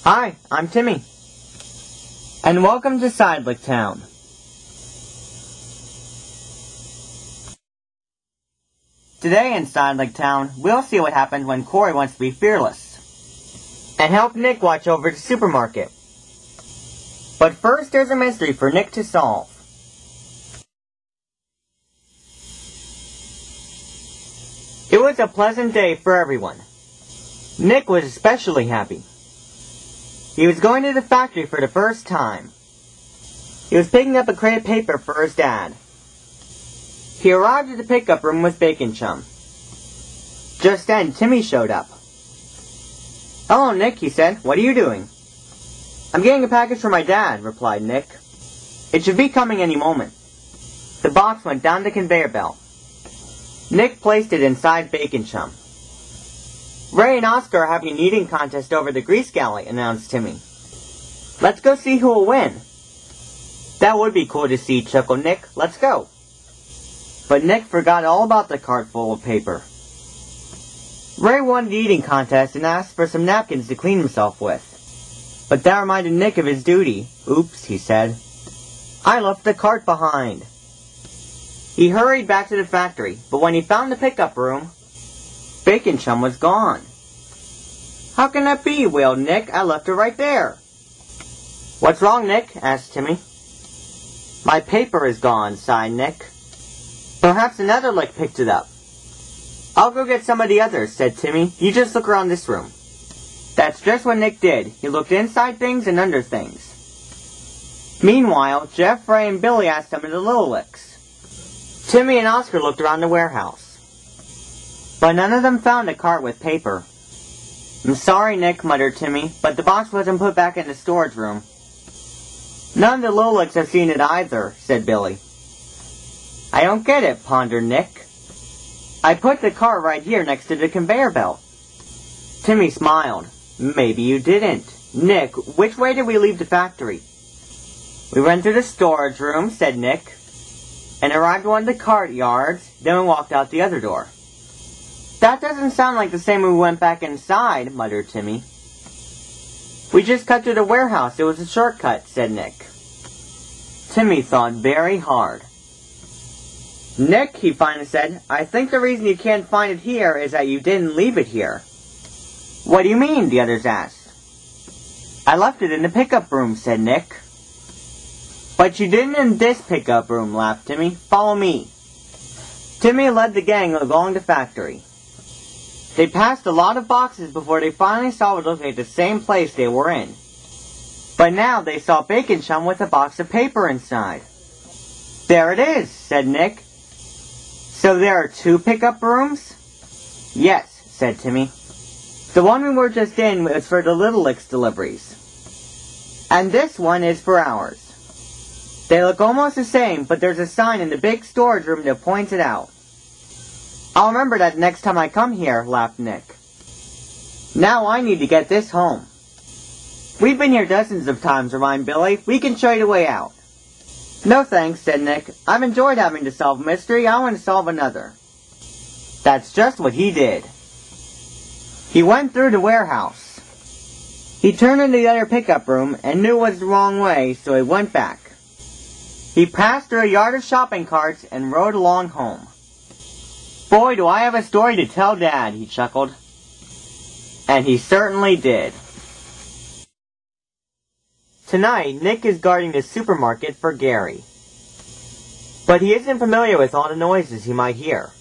Hi, I'm Timmy. And welcome to Sidelick Town. Today in Sidelick Town, we'll see what happens when Corey wants to be fearless and help Nick watch over the supermarket. But first, there's a mystery for Nick to solve. It was a pleasant day for everyone. Nick was especially happy. He was going to the factory for the first time. He was picking up a crate of paper for his dad. He arrived at the pickup room with Bacon Chum. Just then, Timmy showed up. "Hello, Nick," he said. "What are you doing?" "I'm getting a package for my dad," replied Nick. "It should be coming any moment." The box went down the conveyor belt. Nick placed it inside Bacon Chum. "Ray and Oscar are having an eating contest over the Grease Galley," announced Timmy. "Let's go see who will win." "That would be cool to see," chuckled Nick. "Let's go." But Nick forgot all about the cart full of paper. Ray won the eating contest and asked for some napkins to clean himself with. But that reminded Nick of his duty. "Oops," he said. "I left the cart behind." He hurried back to the factory, but when he found the pickup room, Bacon Chum was gone. "How can that be?" wailed Nick. "I left it right there." "What's wrong, Nick?" asked Timmy. "My paper is gone," sighed Nick. "Perhaps another lick picked it up." "I'll go get some of the others," said Timmy. "You just look around this room." That's just what Nick did. He looked inside things and under things. Meanwhile, Jeff, Ray, and Billy asked some of the little licks. Timmy and Oscar looked around the warehouse. But none of them found a cart with paper. "I'm sorry, Nick," muttered Timmy, "but the box wasn't put back in the storage room." "None of the Lolics have seen it either," said Billy. "I don't get it," pondered Nick. "I put the cart right here next to the conveyor belt." Timmy smiled. "Maybe you didn't. Nick, which way did we leave the factory?" "We went through the storage room," said Nick, "and arrived at one of the cart yards, then we walked out the other door." "That doesn't sound like the same when we went back inside," muttered Timmy. "We just cut through the warehouse. It was a shortcut," said Nick. Timmy thought very hard. "Nick," he finally said, "I think the reason you can't find it here is that you didn't leave it here." "What do you mean?" the others asked. "I left it in the pickup room," said Nick. "But you didn't in this pickup room," laughed Timmy. "Follow me." Timmy led the gang along the factory. They passed a lot of boxes before they finally saw what looked like the same place they were in. But now they saw Bacon Chum with a box of paper inside. "There it is," said Nick. "So there are two pickup rooms?" "Yes," said Timmy. "The one we were just in was for the Little Licks deliveries. And this one is for ours. They look almost the same, but there's a sign in the big storage room that points it out." "I'll remember that next time I come here," laughed Nick. "Now I need to get this home." "We've been here dozens of times," reminded Billy. "We can show you the way out." "No thanks," said Nick. "I've enjoyed having to solve a mystery. I want to solve another." That's just what he did. He went through the warehouse. He turned into the other pickup room and knew it was the wrong way, so he went back. He passed through a yard of shopping carts and rode along home. "Boy, do I have a story to tell Dad," he chuckled. And he certainly did. Tonight, Nick is guarding the supermarket for Gary. But he isn't familiar with all the noises he might hear.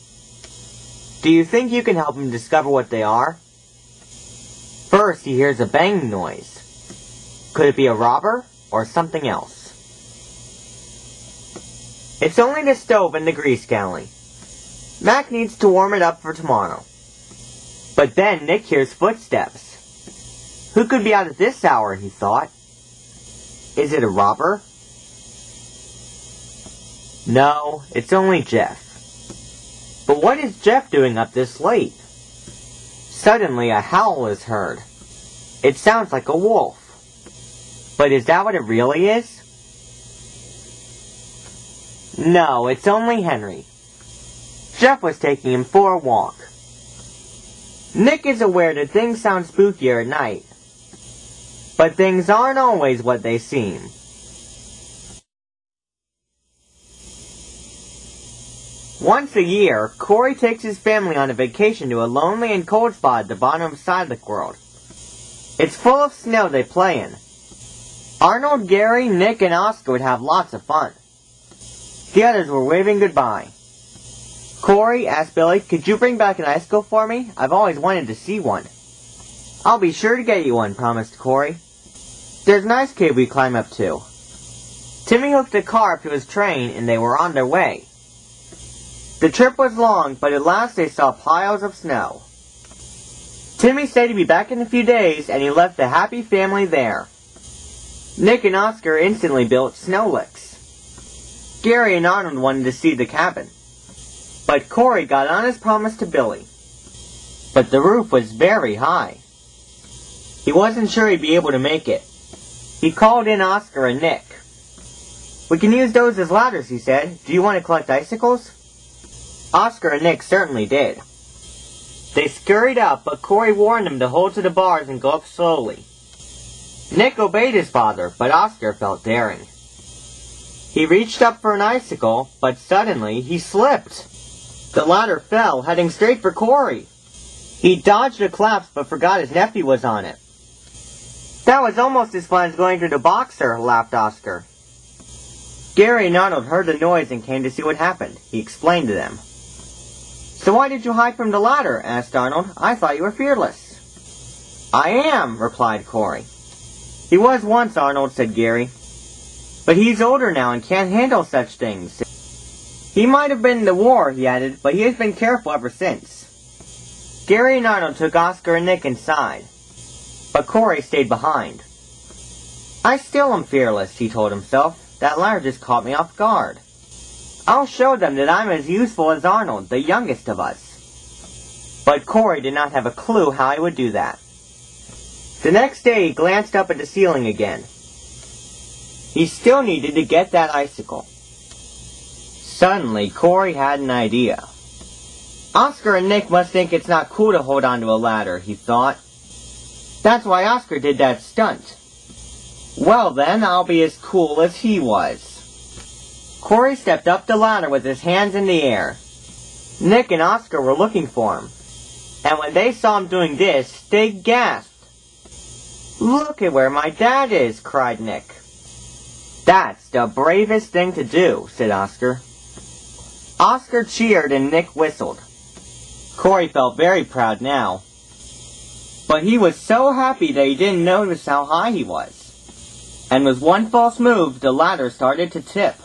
Do you think you can help him discover what they are? First, he hears a banging noise. Could it be a robber or something else? It's only the stove in the Grease Galley. Mac needs to warm it up for tomorrow. But then Nick hears footsteps. Who could be out at this hour, he thought. Is it a robber? No, it's only Jeff. But what is Jeff doing up this late? Suddenly a howl is heard. It sounds like a wolf. But is that what it really is? No, it's only Henry. Jeff was taking him for a walk. Nick is aware that things sound spookier at night. But things aren't always what they seem. Once a year, Cory takes his family on a vacation to a lonely and cold spot at the bottom of Psyduck World. It's full of snow they play in. Arnold, Gary, Nick, and Oscar would have lots of fun. The others were waving goodbye. "Cory," asked Billy, "could you bring back an icicle for me? I've always wanted to see one." "I'll be sure to get you one," promised Cory. "There's an ice cave we climb up to." Timmy hooked a car up to his train, and they were on their way. The trip was long, but at last they saw piles of snow. Timmy said he'd be back in a few days, and he left the happy family there. Nick and Oscar instantly built snowlicks. Gary and Arnold wanted to see the cabin, but Cory got on his promise to Billy. But the roof was very high. He wasn't sure he'd be able to make it. He called in Oscar and Nick. "We can use those as ladders," he said. "Do you want to collect icicles?" Oscar and Nick certainly did. They scurried up, but Cory warned them to hold to the bars and go up slowly. Nick obeyed his father, but Oscar felt daring. He reached up for an icicle, but suddenly he slipped. The ladder fell, heading straight for Cory. He dodged a collapse, but forgot his nephew was on it. "That was almost as fun as going to the boxer," laughed Oscar. Gary and Arnold heard the noise and came to see what happened. He explained to them. "So why did you hide from the ladder?" asked Arnold. "I thought you were fearless." "I am," replied Cory. "He was once, Arnold," said Gary. "But he's older now and can't handle such things. He might have been in the war," he added, "but he has been careful ever since." Gary and Arnold took Oscar and Nick inside, but Cory stayed behind. "I still am fearless," he told himself. "That ladder just caught me off guard. I'll show them that I'm as useful as Arnold, the youngest of us." But Cory did not have a clue how he would do that. The next day he glanced up at the ceiling again. He still needed to get that icicle. Suddenly, Cory had an idea. "Oscar and Nick must think it's not cool to hold onto a ladder," he thought. "That's why Oscar did that stunt. Well then, I'll be as cool as he was." Cory stepped up the ladder with his hands in the air. Nick and Oscar were looking for him, and when they saw him doing this, they gasped. "Look at where my dad is," cried Nick. "That's the bravest thing to do," said Oscar. Oscar cheered and Nick whistled. Cory felt very proud now, but he was so happy that he didn't notice how high he was. And with one false move, the ladder started to tip.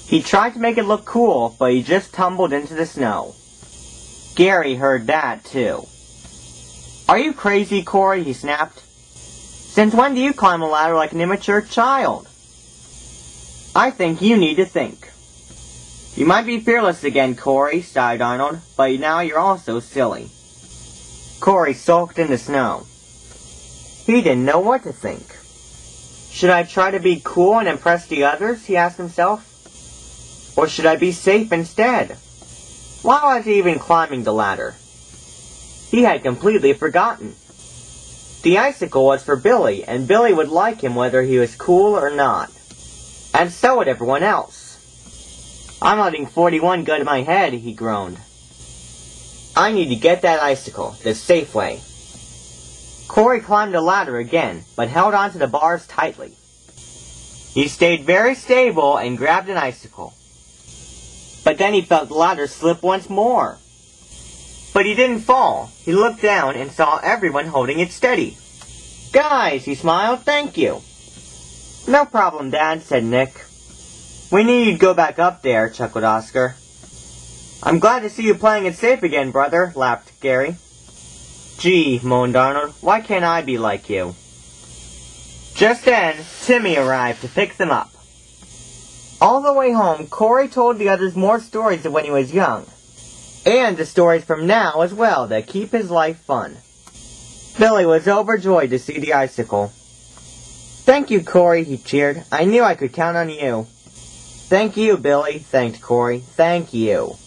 He tried to make it look cool, but he just tumbled into the snow. Gary heard that, too. "Are you crazy, Cory?" he snapped. "Since when do you climb a ladder like an immature child?" "I think you need to think." "You might be fearless again, Cory," sighed Arnold, "but now you're also silly." Cory sulked in the snow. He didn't know what to think. Should I try to be cool and impress the others, he asked himself. Or should I be safe instead? Why was he even climbing the ladder? He had completely forgotten. The icicle was for Billy, and Billy would like him whether he was cool or not. And so would everyone else. "I'm letting 41 go to my head," he groaned. "I need to get that icicle, the safe way." Cory climbed the ladder again, but held onto the bars tightly. He stayed very stable and grabbed an icicle. But then he felt the ladder slip once more. But he didn't fall. He looked down and saw everyone holding it steady. "Guys," he smiled, "thank you." "No problem, Dad," said Nick. "We knew you'd go back up there," chuckled Oscar. "I'm glad to see you playing it safe again, brother," laughed Gary. "Gee," moaned Arnold, "why can't I be like you?" Just then, Timmy arrived to pick them up. All the way home, Cory told the others more stories of when he was young, and the stories from now as well that keep his life fun. Billy was overjoyed to see the icicle. "Thank you, Cory," he cheered. "I knew I could count on you." "Thank you, Billy," thanked Cory. "Thank you."